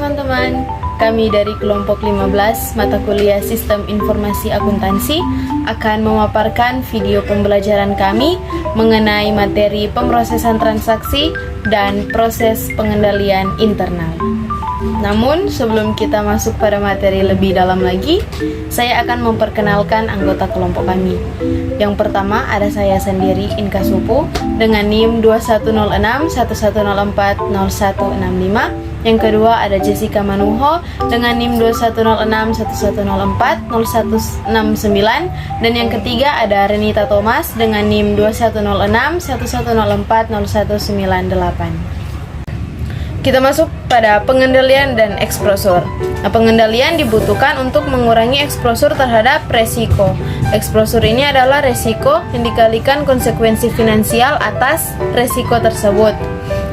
teman-teman, kami dari kelompok 15 mata kuliah Sistem Informasi Akuntansi akan memaparkan video pembelajaran kami mengenai materi pemrosesan transaksi dan proses pengendalian internal. Namun, sebelum kita masuk pada materi lebih dalam lagi, saya akan memperkenalkan anggota kelompok kami. Yang pertama ada saya sendiri, Inka Supu, dengan NIM 210611040165. Yang kedua ada Jessica Manuho dengan NIM 210611040169. Dan yang ketiga ada Renita Thomas dengan NIM 210611040198. Kita masuk pada pengendalian dan eksposur. Nah, pengendalian dibutuhkan untuk mengurangi eksposur terhadap resiko. Eksposur ini adalah resiko yang dikalikan konsekuensi finansial atas resiko tersebut.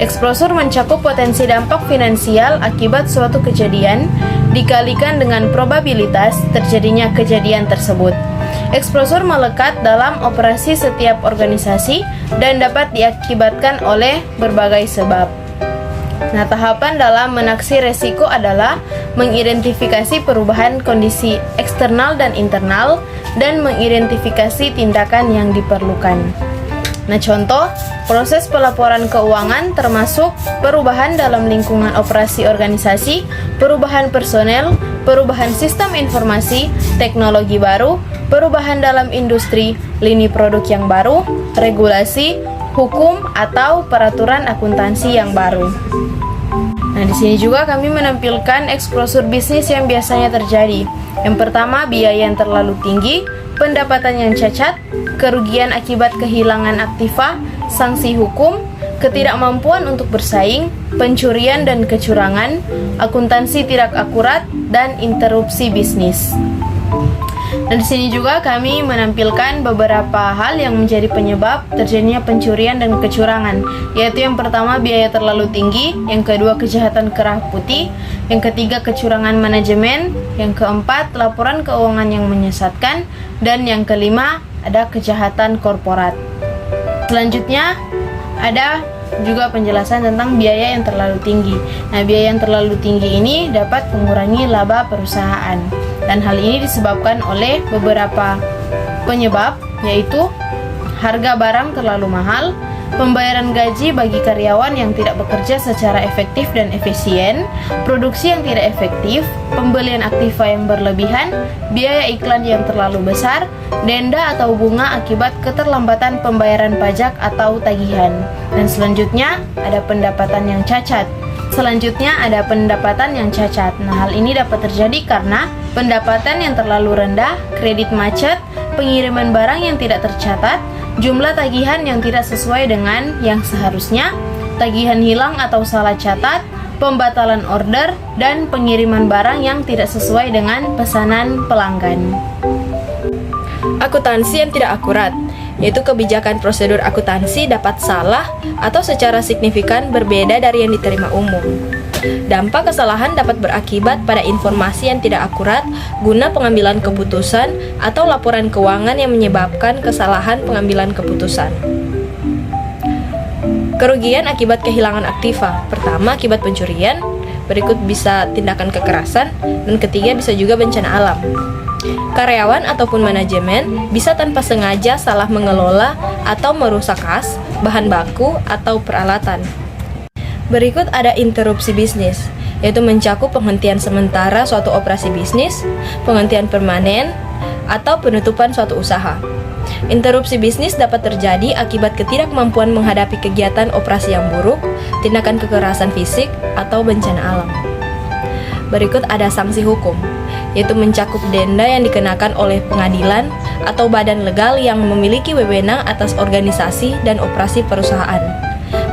Eksposur mencakup potensi dampak finansial akibat suatu kejadian dikalikan dengan probabilitas terjadinya kejadian tersebut. Eksposur melekat dalam operasi setiap organisasi dan dapat diakibatkan oleh berbagai sebab. Nah, tahapan dalam menaksi resiko adalah mengidentifikasi perubahan kondisi eksternal dan internal dan mengidentifikasi tindakan yang diperlukan. Nah, contoh, proses pelaporan keuangan termasuk perubahan dalam lingkungan operasi organisasi, perubahan personel, perubahan sistem informasi, teknologi baru, perubahan dalam industri, lini produk yang baru, regulasi, hukum atau peraturan akuntansi yang baru. Nah, di sini juga kami menampilkan eksposur bisnis yang biasanya terjadi. Yang pertama, biaya yang terlalu tinggi, pendapatan yang cacat, kerugian akibat kehilangan aktiva, sanksi hukum, ketidakmampuan untuk bersaing, pencurian dan kecurangan, akuntansi tidak akurat, dan interupsi bisnis. Dan di sini juga kami menampilkan beberapa hal yang menjadi penyebab terjadinya pencurian dan kecurangan, yaitu yang pertama biaya terlalu tinggi, yang kedua kejahatan kerah putih, yang ketiga kecurangan manajemen, yang keempat laporan keuangan yang menyesatkan, dan yang kelima ada kejahatan korporat. Selanjutnya ada juga penjelasan tentang biaya yang terlalu tinggi. Nah, biaya yang terlalu tinggi ini dapat mengurangi laba perusahaan. Dan hal ini disebabkan oleh beberapa penyebab, yaitu harga barang terlalu mahal, pembayaran gaji bagi karyawan yang tidak bekerja secara efektif dan efisien, produksi yang tidak efektif, pembelian aktiva yang berlebihan, biaya iklan yang terlalu besar, denda atau bunga akibat keterlambatan pembayaran pajak atau tagihan. Dan selanjutnya ada pendapatan yang cacat. Nah, hal ini dapat terjadi karena pendapatan yang terlalu rendah, kredit macet, pengiriman barang yang tidak tercatat, jumlah tagihan yang tidak sesuai dengan yang seharusnya, tagihan hilang atau salah catat, pembatalan order, dan pengiriman barang yang tidak sesuai dengan pesanan pelanggan. Akuntansi yang tidak akurat, yaitu kebijakan prosedur akuntansi dapat salah atau secara signifikan berbeda dari yang diterima umum. Dampak kesalahan dapat berakibat pada informasi yang tidak akurat guna pengambilan keputusan atau laporan keuangan yang menyebabkan kesalahan pengambilan keputusan. Kerugian akibat kehilangan aktiva. Pertama, akibat pencurian, berikut bisa tindakan kekerasan, dan ketiga bisa juga bencana alam. Karyawan ataupun manajemen bisa tanpa sengaja salah mengelola atau merusak kas, bahan baku, atau peralatan. Berikut ada interupsi bisnis, yaitu mencakup penghentian sementara suatu operasi bisnis, penghentian permanen, atau penutupan suatu usaha. Interupsi bisnis dapat terjadi akibat ketidakmampuan menghadapi kegiatan operasi yang buruk, tindakan kekerasan fisik, atau bencana alam. Berikut ada sanksi hukum, yaitu mencakup denda yang dikenakan oleh pengadilan atau badan legal yang memiliki wewenang atas organisasi dan operasi perusahaan.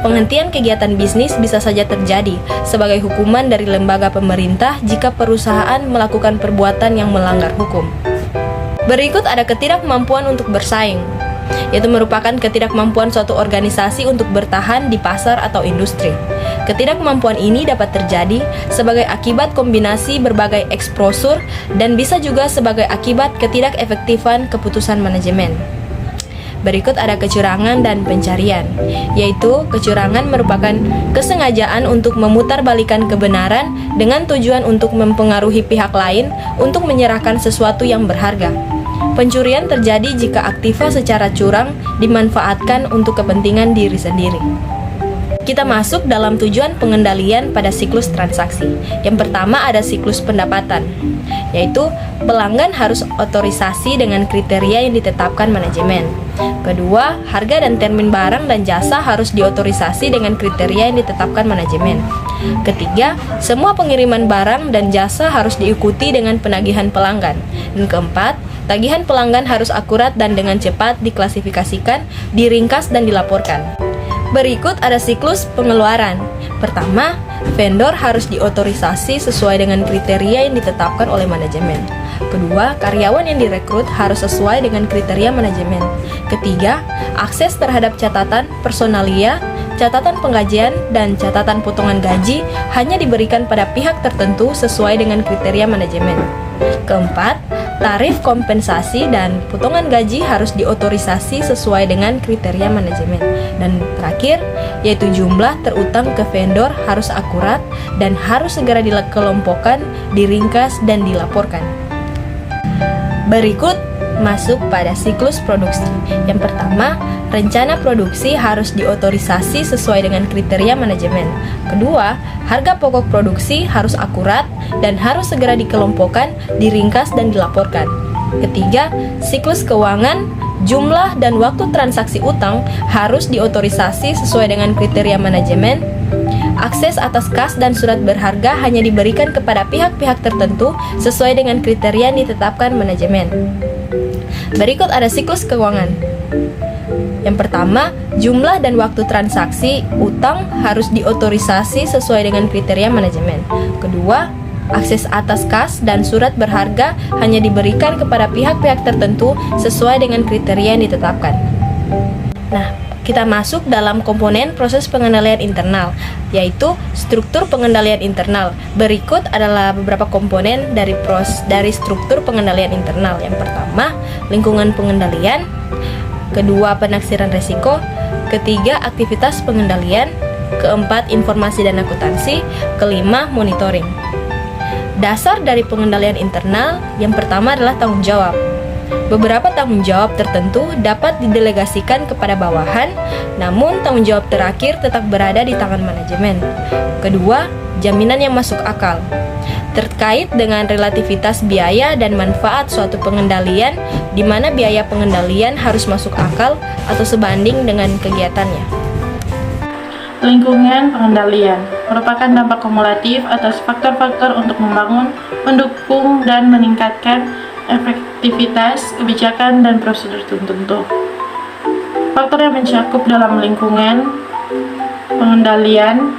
Penghentian kegiatan bisnis bisa saja terjadi sebagai hukuman dari lembaga pemerintah jika perusahaan melakukan perbuatan yang melanggar hukum. Berikut ada ketidakmampuan untuk bersaing, yaitu merupakan ketidakmampuan suatu organisasi untuk bertahan di pasar atau industri. Ketidakmampuan ini dapat terjadi sebagai akibat kombinasi berbagai eksposur dan bisa juga sebagai akibat ketidakefektifan keputusan manajemen. Berikut ada kecurangan dan pencarian, yaitu kecurangan merupakan kesengajaan untuk memutarbalikkan kebenaran dengan tujuan untuk mempengaruhi pihak lain untuk menyerahkan sesuatu yang berharga. Pencurian terjadi jika aktiva secara curang dimanfaatkan untuk kepentingan diri sendiri. Kita masuk dalam tujuan pengendalian pada siklus transaksi. Yang pertama ada siklus pendapatan, yaitu pelanggan harus otorisasi dengan kriteria yang ditetapkan manajemen. Kedua, harga dan termin barang dan jasa harus diotorisasi dengan kriteria yang ditetapkan manajemen. Ketiga, semua pengiriman barang dan jasa harus diikuti dengan penagihan pelanggan. Dan keempat, tagihan pelanggan harus akurat dan dengan cepat diklasifikasikan, diringkas dan dilaporkan. Berikut ada siklus pengeluaran. Pertama, vendor harus diotorisasi sesuai dengan kriteria yang ditetapkan oleh manajemen. Kedua, karyawan yang direkrut harus sesuai dengan kriteria manajemen. Ketiga, akses terhadap catatan personalia, catatan penggajian, dan catatan potongan gaji hanya diberikan pada pihak tertentu sesuai dengan kriteria manajemen. Keempat, tarif kompensasi dan potongan gaji harus diotorisasi sesuai dengan kriteria manajemen. Dan terakhir, yaitu jumlah terutang ke vendor harus akurat dan harus segera dikelompokkan, diringkas, dan dilaporkan. Berikut masuk pada siklus produksi. Yang pertama, rencana produksi harus diotorisasi sesuai dengan kriteria manajemen. Kedua, harga pokok produksi harus akurat dan harus segera dikelompokkan, diringkas, dan dilaporkan. Ketiga, siklus keuangan, jumlah dan waktu transaksi utang harus diotorisasi sesuai dengan kriteria manajemen. Akses atas kas dan surat berharga hanya diberikan kepada pihak-pihak tertentu sesuai dengan kriteria yang ditetapkan manajemen. Berikut ada siklus keuangan. Yang pertama, jumlah dan waktu transaksi utang harus diotorisasi sesuai dengan kriteria manajemen. Kedua, akses atas kas dan surat berharga hanya diberikan kepada pihak-pihak tertentu sesuai dengan kriteria yang ditetapkan. Nah, kita masuk dalam komponen proses pengendalian internal, yaitu struktur pengendalian internal. Berikut adalah beberapa komponen dari struktur pengendalian internal. Yang pertama, lingkungan pengendalian. Kedua, penaksiran resiko. Ketiga, aktivitas pengendalian. Keempat, informasi dan akuntansi. Kelima, monitoring. Dasar dari pengendalian internal yang pertama adalah tanggung jawab. Beberapa tanggung jawab tertentu dapat didelegasikan kepada bawahan, namun tanggung jawab terakhir tetap berada di tangan manajemen. Kedua, jaminan yang masuk akal. Terkait dengan relativitas biaya dan manfaat suatu pengendalian, di mana biaya pengendalian harus masuk akal atau sebanding dengan kegiatannya. Lingkungan pengendalian merupakan dampak kumulatif atas faktor-faktor untuk membangun, mendukung, dan meningkatkan efektivitas kebijakan dan prosedur tertentu. Faktor yang mencakup dalam lingkungan pengendalian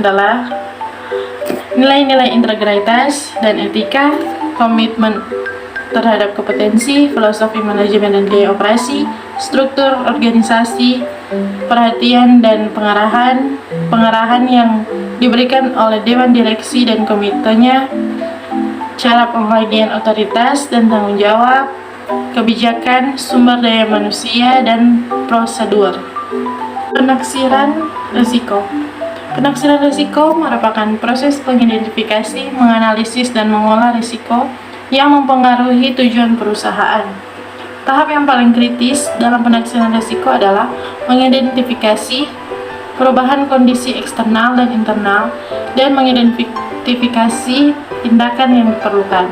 adalah nilai-nilai integritas dan etika, komitmen terhadap kompetensi, filosofi manajemen dan gaya operasi, struktur organisasi, perhatian dan pengarahan yang diberikan oleh dewan direksi dan komitenya, cara pembagian otoritas dan tanggung jawab, kebijakan, sumber daya manusia, dan prosedur. Penaksiran risiko. Penaksiran risiko merupakan proses pengidentifikasi, menganalisis, dan mengolah risiko yang mempengaruhi tujuan perusahaan. Tahap yang paling kritis dalam penaksiran risiko adalah mengidentifikasi perubahan kondisi eksternal dan internal, dan mengidentifikasi tindakan yang diperlukan.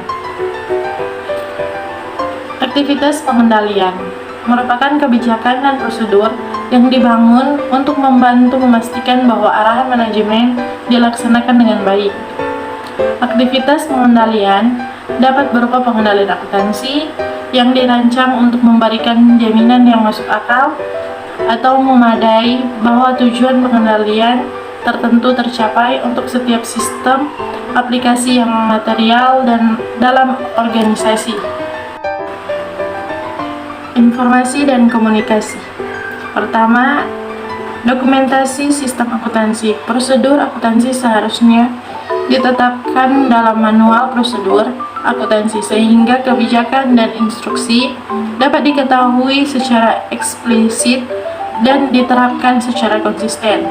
Aktivitas pengendalian merupakan kebijakan dan prosedur yang dibangun untuk membantu memastikan bahwa arahan manajemen dilaksanakan dengan baik. Aktivitas pengendalian dapat berupa pengendalian akuntansi yang dirancang untuk memberikan jaminan yang masuk akal atau memadai bahwa tujuan pengendalian tertentu tercapai untuk setiap sistem, aplikasi yang material dan dalam organisasi. Informasi dan komunikasi. Pertama, dokumentasi sistem akuntansi. Prosedur akuntansi seharusnya ditetapkan dalam manual prosedur akuntansi sehingga kebijakan dan instruksi dapat diketahui secara eksplisit dan diterapkan secara konsisten.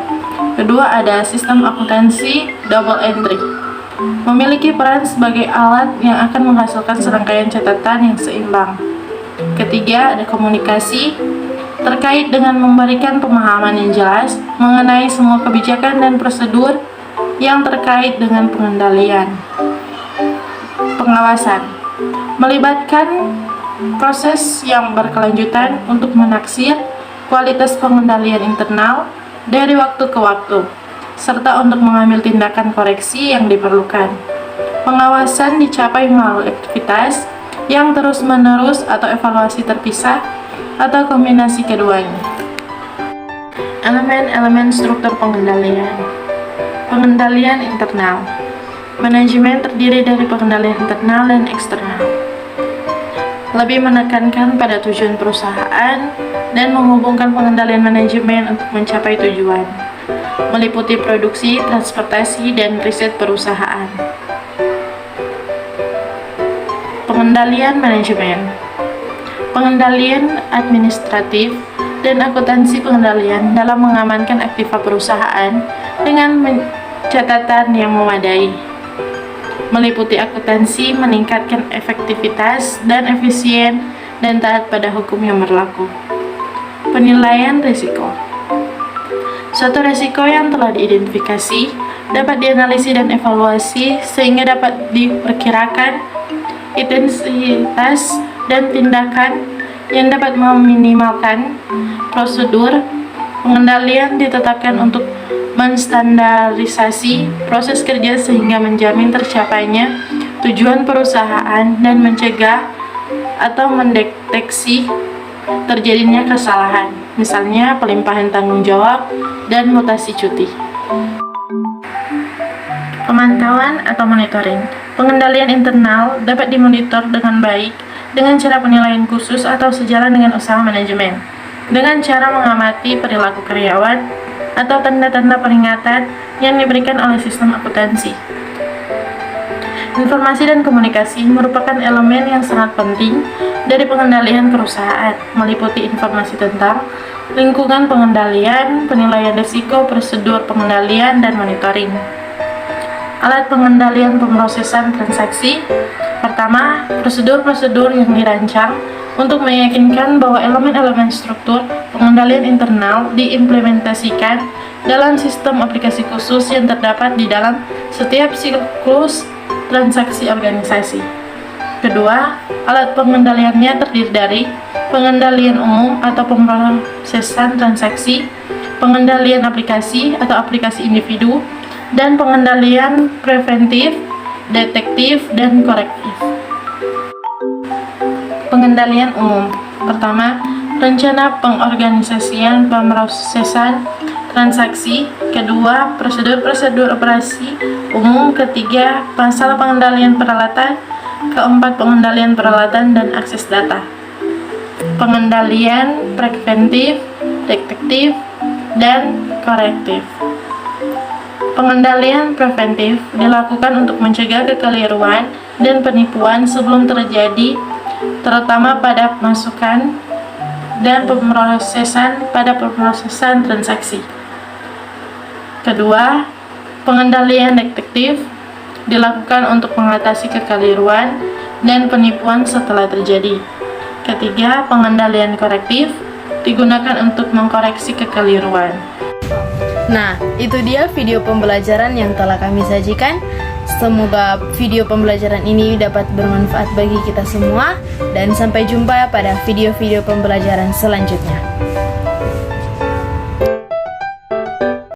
Kedua, ada sistem akuntansi double entry. Memiliki peran sebagai alat yang akan menghasilkan serangkaian catatan yang seimbang. Ketiga, ada komunikasi terkait dengan memberikan pemahaman yang jelas mengenai semua kebijakan dan prosedur yang terkait dengan pengendalian. Pengawasan melibatkan proses yang berkelanjutan untuk menaksir kualitas pengendalian internal dari waktu ke waktu, serta untuk mengambil tindakan koreksi yang diperlukan. Pengawasan dicapai melalui aktivitas yang terus-menerus atau evaluasi terpisah atau kombinasi keduanya. Elemen-elemen struktur pengendalian. Pengendalian internal. Manajemen terdiri dari pengendalian internal dan eksternal. Lebih menekankan pada tujuan perusahaan dan menghubungkan pengendalian manajemen untuk mencapai tujuan, meliputi produksi, transportasi, dan riset perusahaan. Pengendalian manajemen. Pengendalian administratif dan akuntansi pengendalian dalam mengamankan aktiva perusahaan dengan catatan yang memadai, meliputi akuntansi meningkatkan efektivitas dan efisien dan taat pada hukum yang berlaku. Penilaian risiko. Suatu risiko yang telah diidentifikasi dapat dianalisis dan evaluasi sehingga dapat diperkirakan intensitas dan tindakan yang dapat meminimalkan. Prosedur pengendalian ditetapkan untuk menstandarisasi proses kerja sehingga menjamin tercapainya tujuan perusahaan dan mencegah atau mendeteksi terjadinya kesalahan, misalnya pelimpahan tanggung jawab dan mutasi cuti. Pemantauan atau monitoring. Pengendalian internal dapat dimonitor dengan baik dengan cara penilaian khusus atau sejalan dengan usaha manajemen, dengan cara mengamati perilaku karyawan atau tanda-tanda peringatan yang diberikan oleh sistem akuntansi. Informasi dan komunikasi merupakan elemen yang sangat penting dari pengendalian perusahaan, meliputi informasi tentang lingkungan pengendalian, penilaian risiko, prosedur pengendalian, dan monitoring. Alat pengendalian pemrosesan transaksi. Pertama, prosedur-prosedur yang dirancang untuk meyakinkan bahwa elemen-elemen struktur pengendalian internal diimplementasikan dalam sistem aplikasi khusus yang terdapat di dalam setiap siklus transaksi organisasi. Kedua, alat pengendaliannya terdiri dari pengendalian umum atau pemrosesan transaksi, pengendalian aplikasi atau aplikasi individu, dan pengendalian preventif, detektif, dan korektif. Pengendalian umum. Pertama, rencana pengorganisasian pemrosesan transaksi. Kedua, prosedur-prosedur operasi umum. Ketiga, masalah pengendalian peralatan. Keempat, pengendalian peralatan dan akses data. Pengendalian preventif, detektif, dan korektif. Pengendalian preventif dilakukan untuk mencegah kekeliruan dan penipuan sebelum terjadi, terutama pada pemasukan dan pada pemrosesan transaksi. Kedua, pengendalian detektif dilakukan untuk mengatasi kekeliruan dan penipuan setelah terjadi. Ketiga, pengendalian korektif digunakan untuk mengkoreksi kekeliruan. Nah, itu dia video pembelajaran yang telah kami sajikan. Semoga video pembelajaran ini dapat bermanfaat bagi kita semua, dan sampai jumpa pada video-video pembelajaran selanjutnya.